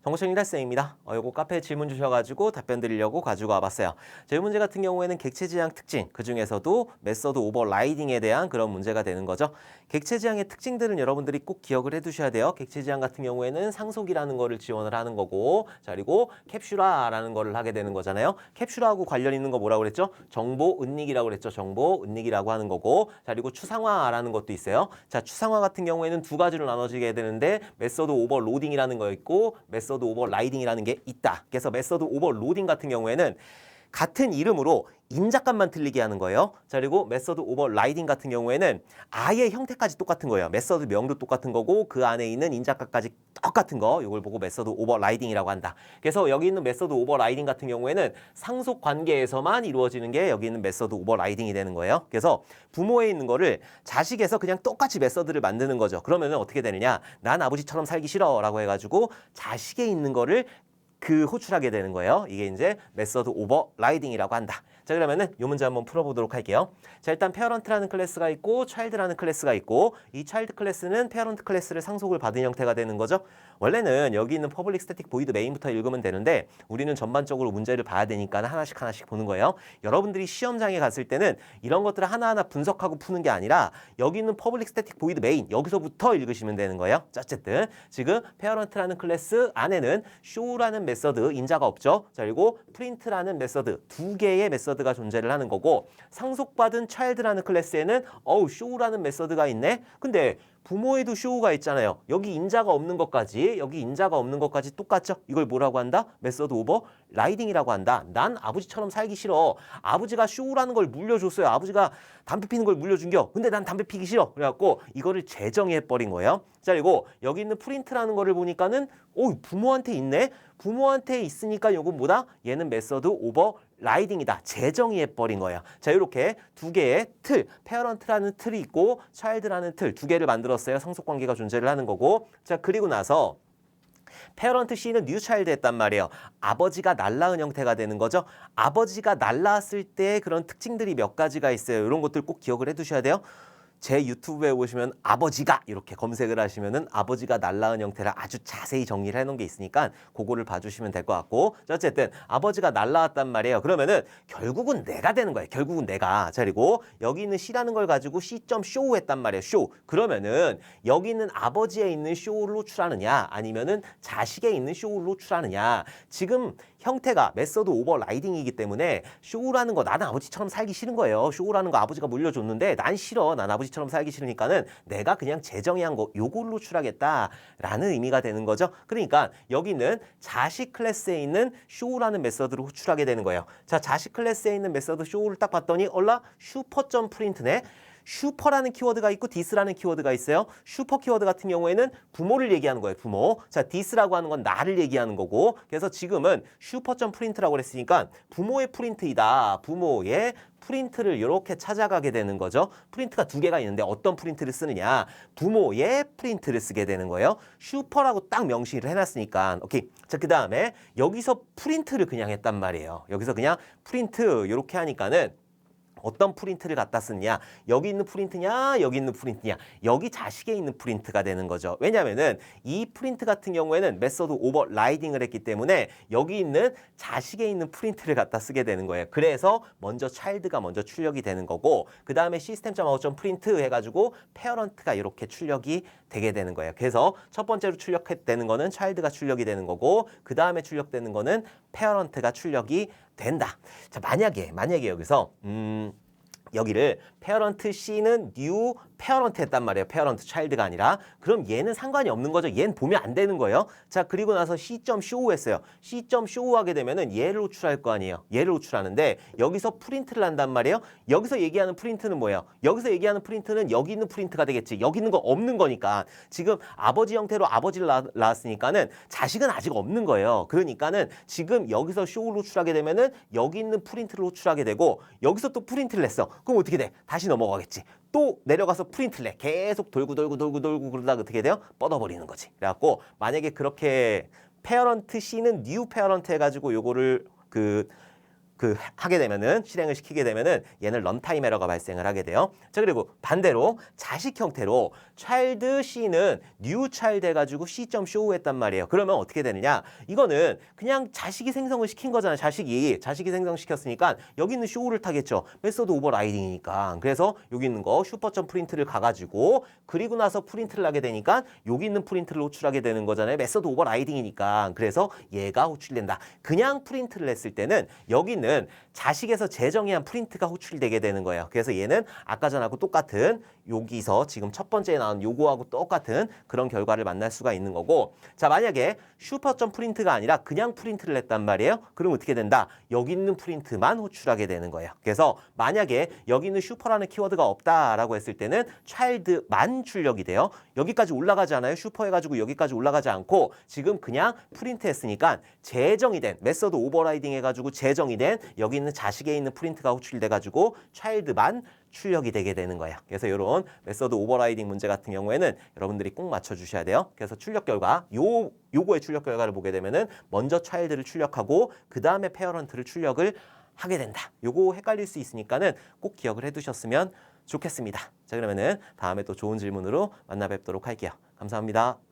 정보청 일학생입니다. 요거 카페에 질문 주셔가지고 답변 드리려고 가지고 와봤어요. 이 문제 같은 경우에는 객체지향 특징, 그 중에서도 메서드 오버라이딩에 대한 그런 문제가 되는 거죠. 객체지향의 특징들은 여러분들이 꼭 기억을 해두셔야 돼요. 객체지향 같은 경우에는 상속이라는 거를 지원을 하는 거고, 자 그리고 캡슐화라는 거를 하게 되는 거잖아요. 캡슐화하고 관련 있는 거 뭐라고 그랬죠? 정보 은닉이라고 그랬죠. 정보 은닉이라고 하는 거고, 자 그리고 추상화라는 것도 있어요. 자 추상화 같은 경우에는 두 가지로 나눠지게 되는데 메서드 오버로딩이라는 거 있고 메서드 오버라이딩이라는 게 있다. 그래서 메서드 오버로딩 같은 경우에는 같은 이름으로 인자값만 틀리게 하는 거예요. 자 그리고 메서드 오버라이딩 같은 경우에는 아예 형태까지 똑같은 거예요. 메서드 명도 똑같은 거고 그 안에 있는 인자값까지 똑같은 거, 이걸 보고 메서드 오버라이딩이라고 한다. 그래서 여기 있는 메서드 오버라이딩 같은 경우에는 상속 관계에서만 이루어지는 게 여기 있는 메서드 오버라이딩이 되는 거예요. 그래서 부모에 있는 거를 자식에서 그냥 똑같이 메서드를 만드는 거죠. 그러면은 어떻게 되느냐? 난 아버지처럼 살기 싫어라고 해가지고 자식에 있는 거를 호출하게 되는 거예요. 이게 이제 메서드 오버라이딩이라고 한다. 자 그러면은 이 문제 한번 풀어보도록 할게요. 자 일단 페어런트라는 클래스가 있고 차일드라는 클래스가 있고 이 차일드 클래스는 페어런트 클래스를 상속을 받은 형태가 되는 거죠. 원래는 여기 있는 퍼블릭 스태틱 보이드 메인부터 읽으면 되는데 우리는 전반적으로 문제를 봐야 되니까 하나씩 보는 거예요. 여러분들이 시험장에 갔을 때는 이런 것들을 하나하나 분석하고 푸는 게 아니라 여기 있는 퍼블릭 스태틱 보이드 메인 여기서부터 읽으시면 되는 거예요. 자, 어쨌든 지금 페어런트라는 클래스 안에는 show라는 메서드 인자가 없죠. 자 그리고 print라는 메서드 두 개의 메서드가 존재를 하는 거고 상속받은 child라는 클래스에는 show라는 메서드가 있네. 근데 부모에도 show가 있잖아요. 여기 인자가 없는 것까지 똑같죠? 이걸 뭐라고 한다? 메서드 오버 라이딩이라고 한다. 난 아버지처럼 살기 싫어. 아버지가 show라는 걸 물려줬어요. 아버지가 담배 피는 걸 물려준겨. 근데 난 담배 피기 싫어. 그래갖고 이거를 재정의해버린 거예요. 자 그리고 여기 있는 프린트라는 거를 보니까는 부모한테 있네? 부모한테 있으니까 요건 뭐다? 얘는 메서드 오버 라이딩이다. 재정의해버린 거예요. 자 이렇게 두 개의 틀, 페어런트라는 틀이 있고 차일드라는 틀 두 개를 만들었어요. 상속관계가 존재를 하는 거고. 자 그리고 나서 페어런트 C는 뉴 차일드 했단 말이에요. 아버지가 날라은 형태가 되는 거죠. 아버지가 날라왔을 때 그런 특징들이 몇 가지가 있어요. 이런 것들 꼭 기억을 해두셔야 돼요. 제 유튜브에 오시면 아버지가 이렇게 검색을 하시면은 아버지가 날라은 형태를 아주 자세히 정리를 해놓은 게 있으니까 그거를 봐주시면 될 것 같고. 자, 어쨌든 아버지가 날라왔단 말이에요. 그러면은 결국은 내가 되는 거예요. 결국은 내가. 자 그리고 여기 있는 C라는 걸 가지고 C.show 했단 말이에요. show. 그러면은 여기 있는 아버지에 있는 show를 호출하느냐 아니면은 자식에 있는 show를 호출하느냐. 지금 형태가 메서드 오버라이딩이기 때문에 show라는 거 나는 아버지처럼 살기 싫은 거예요. show라는 거 아버지가 물려줬는데 난 싫어. 난 아버지처럼 살기 싫으니까는 내가 그냥 재정의한 거 요걸로 호출하겠다라는 의미가 되는 거죠. 그러니까 여기는 자식 클래스에 있는 show라는 메서드를 호출하게 되는 거예요. 자 자식 클래스에 있는 메서드 show를 딱 봤더니 슈퍼.print네. 슈퍼라는 키워드가 있고 디스라는 키워드가 있어요. 슈퍼 키워드 같은 경우에는 부모를 얘기하는 거예요. 부모. 자, 디스라고 하는 건 나를 얘기하는 거고. 그래서 지금은 슈퍼.print라고 그랬으니까 부모의 프린트이다. 부모의 프린트를 이렇게 찾아가게 되는 거죠. 프린트가 두 개가 있는데 어떤 프린트를 쓰느냐. 부모의 프린트를 쓰게 되는 거예요. 슈퍼라고 딱 명시를 해놨으니까. 오케이. 자, 그 다음에 여기서 프린트를 그냥 했단 말이에요. 여기서 그냥 프린트 이렇게 하니까는 어떤 프린트를 갖다 쓰느냐. 여기 있는 프린트냐 여기 있는 프린트냐. 여기 자식에 있는 프린트가 되는 거죠. 왜냐면은 이 프린트 같은 경우에는 메서드 오버라이딩을 했기 때문에 여기 있는 자식에 있는 프린트를 갖다 쓰게 되는 거예요. 그래서 먼저 차일드가 먼저 출력이 되는 거고 그 다음에 시스템.out.print 해가지고 페어런트가 이렇게 출력이 되게 되는 거예요. 그래서 첫 번째로 출력되는 거는 차일드가 출력이 되는 거고 그 다음에 출력되는 거는 페어런트가 출력이 된다. 자 만약에 여기서 여기를 페어런트 C는 뉴 페어런트 했단 말이에요. 페어런트 차일드가 아니라. 그럼 얘는 상관이 없는 거죠. 얘는 보면 안 되는 거예요. 자 그리고 나서 C.show 했어요. C.show 하게 되면은 얘를 호출할 거 아니에요. 얘를 호출하는데 여기서 프린트를 한단 말이에요. 여기서 얘기하는 프린트는 뭐예요? 여기서 얘기하는 프린트는 여기 있는 프린트가 되겠지. 여기 있는 거 없는 거니까. 지금 아버지 형태로 아버지를 낳았으니까는 자식은 아직 없는 거예요. 그러니까는 지금 여기서 show를 호출하게 되면은 여기 있는 프린트를 호출하게 되고 여기서 또 프린트를 했어. 그럼 어떻게 돼? 다시 넘어가겠지. 또 내려가서 프린트를 해. 계속 돌고 그러다가 어떻게 돼요? 뻗어버리는 거지. 그래갖고 만약에 그렇게 페어런트 C는 뉴 페어런트 해가지고 요거를 하게 되면은 실행을 시키게 되면은 얘는 런타임 에러가 발생을 하게 돼요. 자 그리고 반대로 자식 형태로 child C는 new child 해가지고 C.show 했단 말이에요. 그러면 어떻게 되느냐? 이거는 그냥 자식이 생성을 시킨 거잖아요. 자식이 생성시켰으니까 여기 있는 show를 타겠죠. 메소드 오버라이딩이니까. 그래서 여기 있는 거 슈퍼.프린트를 가가지고 그리고 나서 프린트를 하게 되니까 여기 있는 프린트를 호출하게 되는 거잖아요. 메소드 오버라이딩이니까. 그래서 얘가 호출된다. 그냥 프린트를 했을 때는 여기는 자식에서 재정의한 프린트가 호출되게 되는 거예요. 그래서 얘는 아까 전하고 똑같은 여기서 지금 첫 번째에 나온 요거하고 똑같은 그런 결과를 만날 수가 있는 거고, 자, 만약에 슈퍼.프린트가 아니라 그냥 프린트를 했단 말이에요. 그럼 어떻게 된다? 여기 있는 프린트만 호출하게 되는 거예요. 그래서 만약에 여기 있는 슈퍼라는 키워드가 없다라고 했을 때는 child만 출력이 돼요. 여기까지 올라가지 않아요. 슈퍼 해가지고 여기까지 올라가지 않고 지금 그냥 프린트 했으니까 재정이 된 메서드 오버라이딩 해가지고 재정이 된 여기 있는 자식에 있는 프린트가 호출돼가지고 child만 출력이 되게 되는 거예요. 그래서 이런 메서드 오버라이딩 문제 같은 경우에는 여러분들이 꼭 맞춰주셔야 돼요. 그래서 출력 결과 요거의 출력 결과를 보게 되면은 먼저 child를 출력하고 그 다음에 페어런트를 출력을 하게 된다. 요거 헷갈릴 수 있으니까는 꼭 기억을 해두셨으면 좋겠습니다. 자, 그러면은 다음에 또 좋은 질문으로 만나 뵙도록 할게요. 감사합니다.